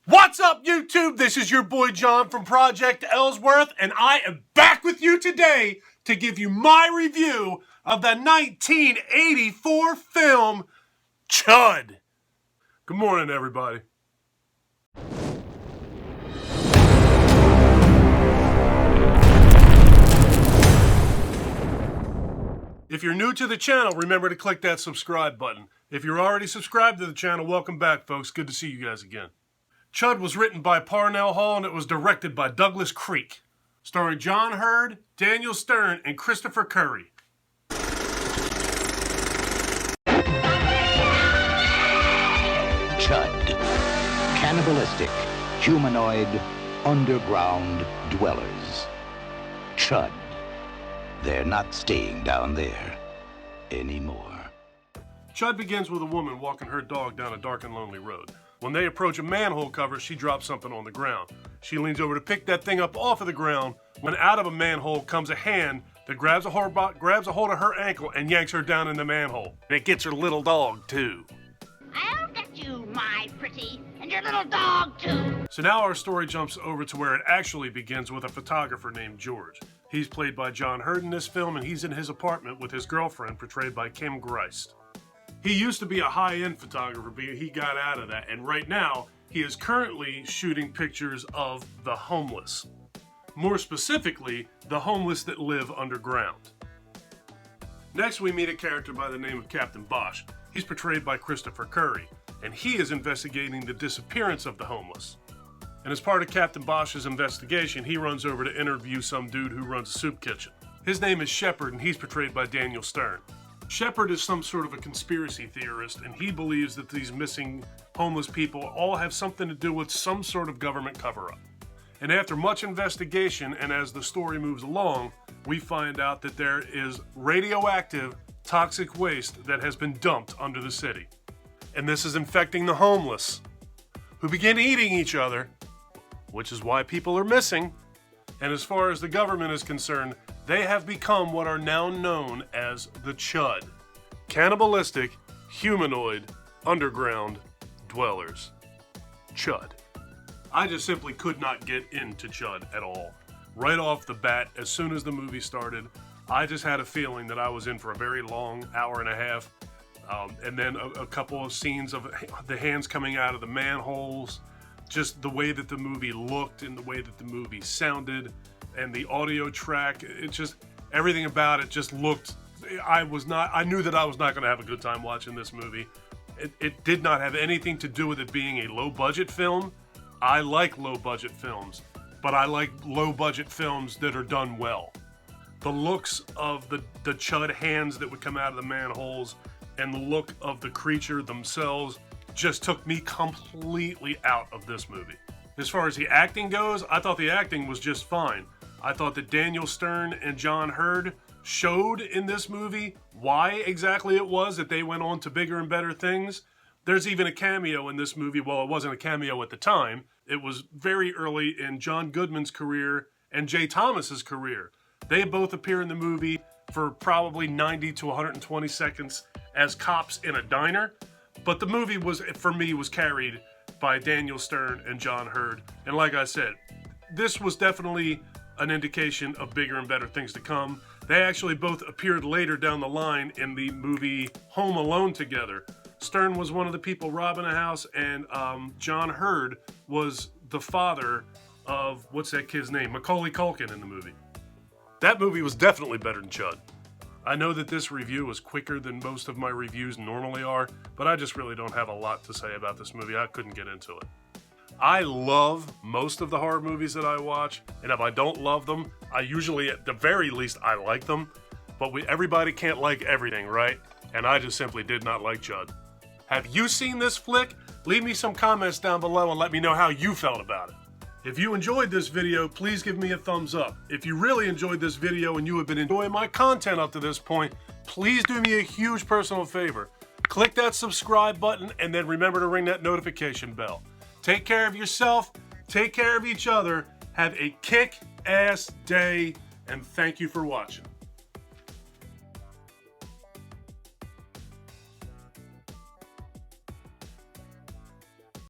What's up, YouTube? This is your boy John from Project Ellsworth, and I am back with you today to give you my review of the 1984 film, C.H.U.D. Good morning, everybody. If you're new to the channel, remember to click that subscribe button. If you're already subscribed to the channel, welcome back, folks. Good to see you guys again. C.H.U.D was written by Parnell Hall and it was directed by Douglas Creek, starring John Hurd, Daniel Stern, and Christopher Curry. C.H.U.D. Cannibalistic Humanoid Underground Dwellers. C.H.U.D. They're not staying down there anymore. C.H.U.D begins with a woman walking her dog down a dark and lonely road. When they approach a manhole cover, she drops something on the ground. She leans over to pick that thing up off of the ground when out of a manhole comes a hand that grabs a hold of her ankle and yanks her down in the manhole. And it gets her little dog, too. I'll get you, my pretty, and your little dog, too. So now our story jumps over to where it actually begins with a photographer named George. He's played by John Hurd in this film, and he's in his apartment with his girlfriend, portrayed by Kim Greist. He used to be a high-end photographer, but he got out of that, and right now, he is currently shooting pictures of the homeless. More specifically, the homeless that live underground. Next, we meet a character by the name of Captain Bosch. He's portrayed by Christopher Curry, and he is investigating the disappearance of the homeless. And as part of Captain Bosch's investigation, he runs over to interview some dude who runs a soup kitchen. His name is Shepard, and he's portrayed by Daniel Stern. Shepard is some sort of a conspiracy theorist, and he believes that these missing homeless people all have something to do with some sort of government cover-up. And after much investigation, and as the story moves along, we find out that there is radioactive, toxic waste that has been dumped under the city. And this is infecting the homeless, who begin eating each other, which is why people are missing. And as far as the government is concerned, they have become what are now known as the C.H.U.D. Cannibalistic Humanoid Underground Dwellers. C.H.U.D. I just simply could not get into C.H.U.D. at all. Right off the bat, as soon as the movie started, I just had a feeling that I was in for a very long hour and a half. And then a couple of scenes of the hands coming out of the manholes, just the way that the movie looked and the way that the movie sounded, and the audio track, it just, everything about it just looked, I knew that I was not going to have a good time watching this movie. It did not have anything to do with it being a low-budget film. I like low-budget films, but I like low-budget films that are done well. The looks of the C.H.U.D hands that would come out of the manholes and the look of the creature themselves just took me completely out of this movie. As far as the acting goes, I thought the acting was just fine. I thought that Daniel Stern and John Hurd showed in this movie why exactly it was that they went on to bigger and better things. There's even a cameo in this movie. Well, it wasn't a cameo at the time. It was very early in John Goodman's career and Jay Thomas's career. They both appear in the movie for probably 90 to 120 seconds as cops in a diner. But the movie was, for me, was carried by Daniel Stern and John Hurd. And like I said, this was definitely an indication of bigger and better things to come. They actually both appeared later down the line in the movie Home Alone together. Stern was one of the people robbing a house, and John Hurd was the father of, what's that kid's name? Macaulay Culkin in the movie. That movie was definitely better than C.H.U.D. I know that this review is quicker than most of my reviews normally are, but I just really don't have a lot to say about this movie. I couldn't get into it. I love most of the horror movies that I watch, and if I don't love them, I usually, at the very least, I like them. But everybody can't like everything, right? And I just simply did not like C.H.U.D. Have you seen this flick? Leave me some comments down below and let me know how you felt about it. If you enjoyed this video, please give me a thumbs up. If you really enjoyed this video and you have been enjoying my content up to this point, please do me a huge personal favor. Click that subscribe button and then remember to ring that notification bell. Take care of yourself, take care of each other, have a kick-ass day, and thank you for watching.